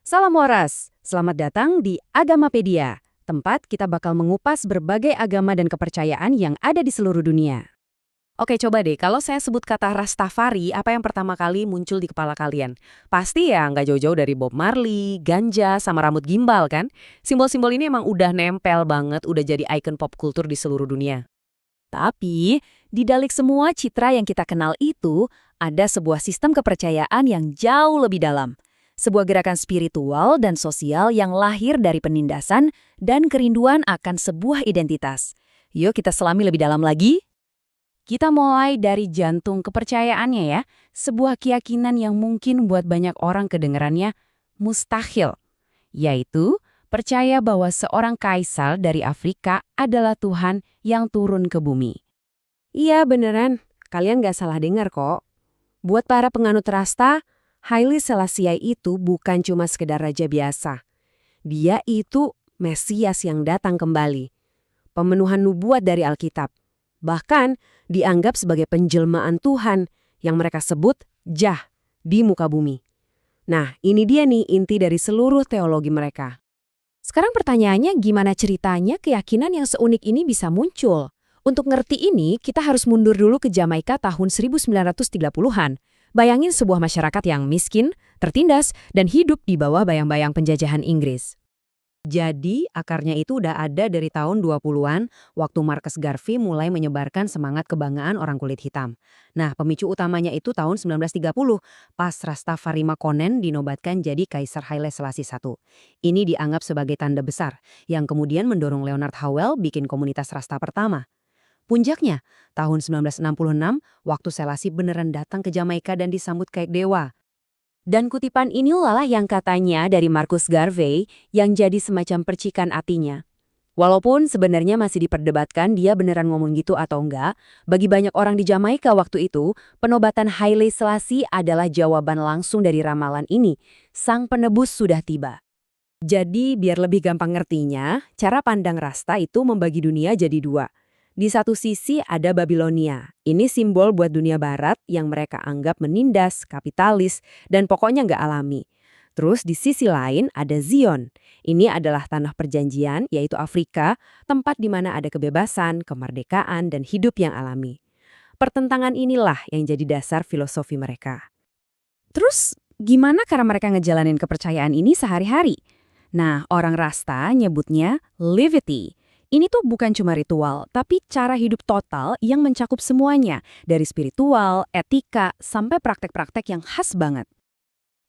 Salam waras, selamat datang di Agamapedia, tempat kita bakal mengupas berbagai agama dan kepercayaan yang ada di seluruh dunia. Oke, coba deh, kalau saya sebut kata Rastafari, apa yang pertama kali muncul di kepala kalian? Pasti ya nggak jauh-jauh dari Bob Marley, ganja, sama rambut gimbal kan? Simbol-simbol ini emang udah nempel banget, udah jadi ikon pop kultur di seluruh dunia. Tapi, di balik semua citra yang kita kenal itu, ada sebuah sistem kepercayaan yang jauh lebih dalam. Sebuah gerakan spiritual dan sosial yang lahir dari penindasan dan kerinduan akan sebuah identitas. Yuk kita selami lebih dalam lagi. Kita mulai dari jantung kepercayaannya ya, sebuah keyakinan yang mungkin buat banyak orang kedengarannya mustahil, yaitu percaya bahwa seorang kaisar dari Afrika adalah Tuhan yang turun ke bumi. Iya beneran, kalian gak salah dengar kok. Buat para penganut Rasta, Haile Selassie itu bukan cuma sekedar raja biasa. Dia itu Mesias yang datang kembali. Pemenuhan nubuat dari Alkitab. Bahkan dianggap sebagai penjelmaan Tuhan yang mereka sebut Jah di muka bumi. Nah, ini dia nih inti dari seluruh teologi mereka. Sekarang pertanyaannya gimana ceritanya keyakinan yang seunik ini bisa muncul? Untuk ngerti ini, kita harus mundur dulu ke Jamaika tahun 1930-an. Bayangin sebuah masyarakat yang miskin, tertindas, dan hidup di bawah bayang-bayang penjajahan Inggris. Jadi, akarnya itu udah ada dari tahun 20-an, waktu Marcus Garvey mulai menyebarkan semangat kebanggaan orang kulit hitam. Nah, pemicu utamanya itu tahun 1930, pas Rastafari Makonnen dinobatkan jadi Kaisar Haile Selassie I. Ini dianggap sebagai tanda besar, yang kemudian mendorong Leonard Howell bikin komunitas Rasta pertama. Puncaknya, tahun 1966, waktu Selassie beneran datang ke Jamaika dan disambut kayak dewa. Dan kutipan inilah yang katanya dari Marcus Garvey yang jadi semacam percikan hatinya. Walaupun sebenarnya masih diperdebatkan dia beneran ngomong gitu atau enggak, bagi banyak orang di Jamaika waktu itu, penobatan Haile Selassie adalah jawaban langsung dari ramalan ini. Sang penebus sudah tiba. Jadi biar lebih gampang ngertinya, cara pandang Rasta itu membagi dunia jadi dua. Di satu sisi ada Babilonia. Ini simbol buat dunia barat yang mereka anggap menindas, kapitalis, dan pokoknya nggak alami. Terus di sisi lain ada Zion. Ini adalah tanah perjanjian, yaitu Afrika, tempat di mana ada kebebasan, kemerdekaan, dan hidup yang alami. Pertentangan inilah yang jadi dasar filosofi mereka. Terus gimana cara mereka ngejalanin kepercayaan ini sehari-hari? Nah, orang Rasta nyebutnya Livity. Ini tuh bukan cuma ritual, tapi cara hidup total yang mencakup semuanya, dari spiritual, etika, sampai praktek-praktek yang khas banget.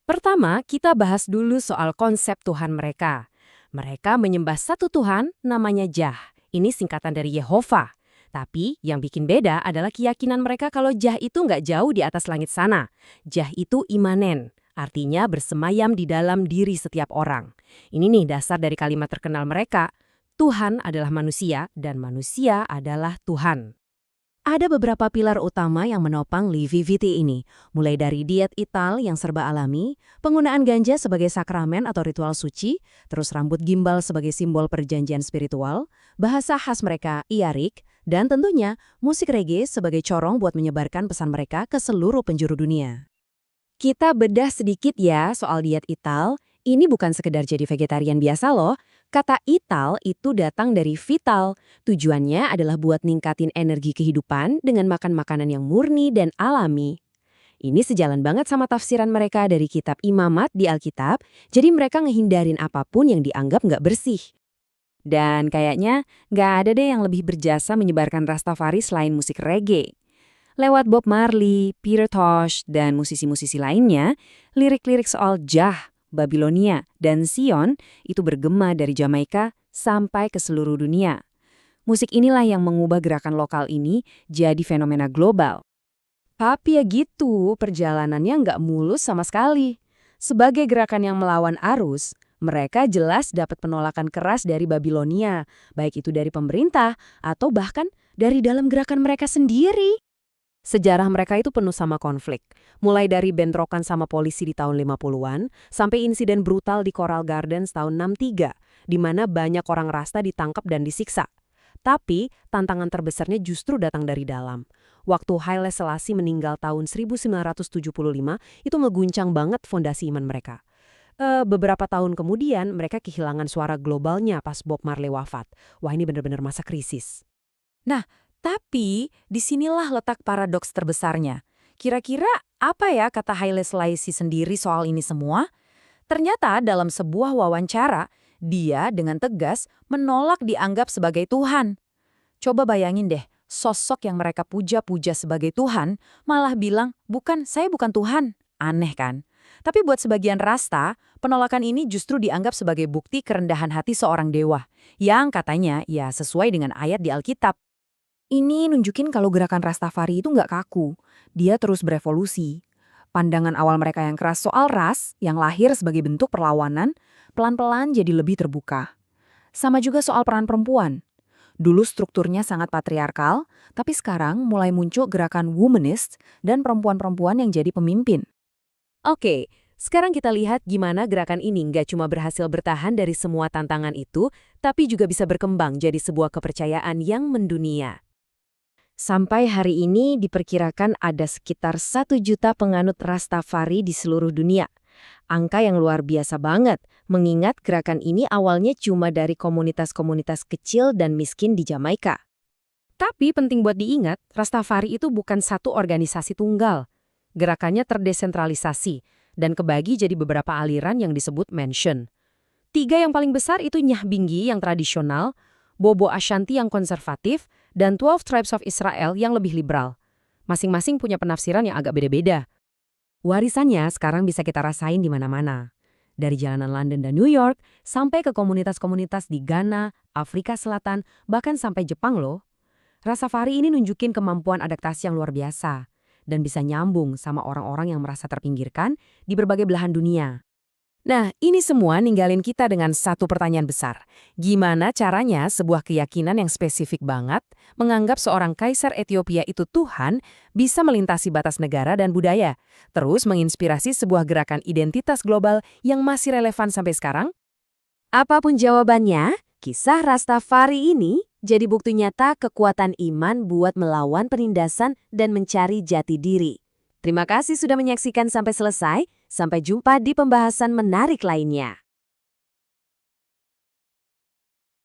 Pertama, kita bahas dulu soal konsep Tuhan mereka. Mereka menyembah satu Tuhan, namanya Jah. Ini singkatan dari Yehova. Tapi yang bikin beda adalah keyakinan mereka kalau Jah itu nggak jauh di atas langit sana. Jah itu imanen, artinya bersemayam di dalam diri setiap orang. Ini nih dasar dari kalimat terkenal mereka, Tuhan adalah manusia dan manusia adalah Tuhan. Ada beberapa pilar utama yang menopang Livity ini, mulai dari diet Ital yang serba alami, penggunaan ganja sebagai sakramen atau ritual suci, terus rambut gimbal sebagai simbol perjanjian spiritual, bahasa khas mereka Iarik, dan tentunya musik reggae sebagai corong buat menyebarkan pesan mereka ke seluruh penjuru dunia. Kita bedah sedikit ya soal diet Ital. Ini bukan sekedar jadi vegetarian biasa loh. Kata Ital itu datang dari vital. Tujuannya adalah buat ningkatin energi kehidupan dengan makan makanan yang murni dan alami. Ini sejalan banget sama tafsiran mereka dari kitab Imamat di Alkitab, jadi mereka ngehindarin apapun yang dianggap nggak bersih. Dan kayaknya nggak ada deh yang lebih berjasa menyebarkan Rastafari selain musik reggae. Lewat Bob Marley, Peter Tosh, dan musisi-musisi lainnya, lirik-lirik soal Jah, Babilonia, dan Sion itu bergema dari Jamaika sampai ke seluruh dunia. Musik inilah yang mengubah gerakan lokal ini jadi fenomena global. Tapi ya gitu, perjalanannya nggak mulus sama sekali. Sebagai gerakan yang melawan arus, mereka jelas dapat penolakan keras dari Babilonia, baik itu dari pemerintah atau bahkan dari dalam gerakan mereka sendiri. Sejarah mereka itu penuh sama konflik, mulai dari bentrokan sama polisi di tahun 50-an, sampai insiden brutal di Coral Gardens tahun 63, di mana banyak orang Rasta ditangkap dan disiksa. Tapi, tantangan terbesarnya justru datang dari dalam. Waktu Haile Selassie meninggal tahun 1975, itu ngeguncang banget fondasi iman mereka. Beberapa tahun kemudian mereka kehilangan suara globalnya pas Bob Marley wafat. Wah, ini benar-benar masa krisis. Nah, tapi disinilah letak paradoks terbesarnya. Kira-kira apa ya kata Haile Selassie sendiri soal ini semua? Ternyata dalam sebuah wawancara, dia dengan tegas menolak dianggap sebagai Tuhan. Coba bayangin deh, sosok yang mereka puja-puja sebagai Tuhan malah bilang, bukan, saya bukan Tuhan. Aneh kan? Tapi buat sebagian Rasta, penolakan ini justru dianggap sebagai bukti kerendahan hati seorang dewa, yang katanya ya sesuai dengan ayat di Alkitab. Ini nunjukin kalau gerakan Rastafari itu nggak kaku, dia terus berevolusi. Pandangan awal mereka yang keras soal ras, yang lahir sebagai bentuk perlawanan, pelan-pelan jadi lebih terbuka. Sama juga soal peran perempuan. Dulu strukturnya sangat patriarkal, tapi sekarang mulai muncul gerakan womanist dan perempuan-perempuan yang jadi pemimpin. Oke, sekarang kita lihat gimana gerakan ini nggak cuma berhasil bertahan dari semua tantangan itu, tapi juga bisa berkembang jadi sebuah kepercayaan yang mendunia. Sampai hari ini diperkirakan ada sekitar 1 juta penganut Rastafari di seluruh dunia. Angka yang luar biasa banget, mengingat gerakan ini awalnya cuma dari komunitas-komunitas kecil dan miskin di Jamaika. Tapi penting buat diingat, Rastafari itu bukan satu organisasi tunggal. Gerakannya terdesentralisasi dan kebagi jadi beberapa aliran yang disebut mansion. 3 yang paling besar itu Nyahbingi yang tradisional, Bobo Ashanti yang konservatif, dan 12 Tribes of Israel yang lebih liberal. Masing-masing punya penafsiran yang agak beda-beda. Warisannya sekarang bisa kita rasain di mana-mana. Dari jalanan London dan New York, sampai ke komunitas-komunitas di Ghana, Afrika Selatan, bahkan sampai Jepang loh. Rastafari ini nunjukin kemampuan adaptasi yang luar biasa, dan bisa nyambung sama orang-orang yang merasa terpinggirkan di berbagai belahan dunia. Nah, ini semua ninggalin kita dengan satu pertanyaan besar. Gimana caranya sebuah keyakinan yang spesifik banget, menganggap seorang kaisar Ethiopia itu Tuhan, bisa melintasi batas negara dan budaya, terus menginspirasi sebuah gerakan identitas global yang masih relevan sampai sekarang? Apapun jawabannya, kisah Rastafari ini jadi bukti nyata kekuatan iman buat melawan penindasan dan mencari jati diri. Terima kasih sudah menyaksikan sampai selesai. Sampai jumpa di pembahasan menarik lainnya.